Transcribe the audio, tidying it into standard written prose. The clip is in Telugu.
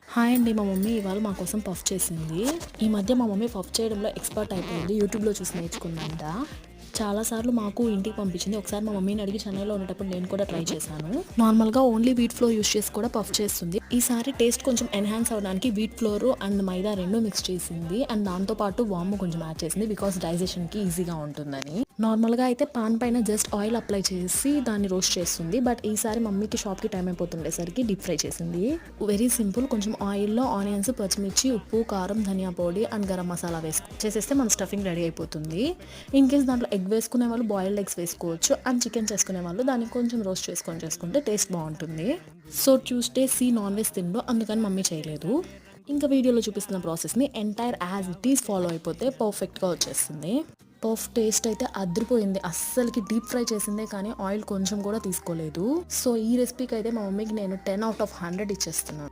హాయ్ అండి. మా మమ్మీ ఇవాళ మా కోసం పఫ్ చేసింది. ఈ మధ్య మా మమ్మీ పఫ్ చేయడంలో ఎక్స్పర్ట్ అయిపోయింది. యూట్యూబ్‌లో చూసి నేర్చుకుందంట. చాలా సార్లు మాకు ఇంటికి పంపించింది. ఒకసారి మా మమ్మీని అడిగి చెన్నైలో ఉండేటప్పుడు నేను కూడా ట్రై చేశాను. నార్మల్‌గా ఓన్లీ వీట్ ఫ్లోర్ యూజ్ చేసి కూడా పఫ్ చేస్తుంది. ఈసారి టేస్ట్ కొంచెం ఎన్హాన్స్ అవ్వడానికి wheat flour and maida 2 mix చేసింది. అండ్ దాంతో పాటు వాము కొంచెం యాడ్ చేసింది. బికాస్ డైజెషన్‌కి ఈజీగా ఉంటుందని. నార్మల్‌గా అయితే పాన్ పైన జస్ట్ ఆయిల్ అప్లై చేసి దాన్ని రోస్ట్ చేస్తుంది. బట్ ఈసారి మమ్మీకి షాప్‌కి టైం అయిపోతుండేసరికి డీప్ ఫ్రై చేసింది. Very simple. కొంచెం ఆయిల్‌లో ఆనియన్స్, పచ్చిమిర్చి, ఉప్పు, కారం, ధనియా పొడి అండ్ గరం మసాలా చేసేస్తే మన స్టఫింగ్ రెడీ అయిపోతుంది. ఇన్ కేస్ దాంట్లో ఎగ్ వేసుకునే వాళ్ళు బాయిల్డ్ ఎగ్స్ వేసుకోవచ్చు. అండ్ చికెన్ చేసుకునే వాళ్ళు దాన్ని కొంచెం రోస్ట్ చేసుకుంటే టేస్ట్ బాగుంటుంది. సో ట్యూస్డే నాన్ వెజ్ తిండు, అందుకని మమ్మీ చేయలేదు. ఇంకా వీడియోలో చూపిస్తున్న ప్రాసెస్ని entire as it is follow అయిపోతే పర్ఫెక్ట్గా వచ్చేస్తుంది. పఫ్ టేస్ట్ అయితే అదిరిపోయింది. అస్సలకి డీప్ ఫ్రై చేసిందే కానీ ఆయిల్ కొంచెం కూడా తీసుకోలేదు. సో ఈ రెసిపీకి అయితే మా మమ్మీకి నేను 10 out of 100 ఇచ్చేస్తున్నాను.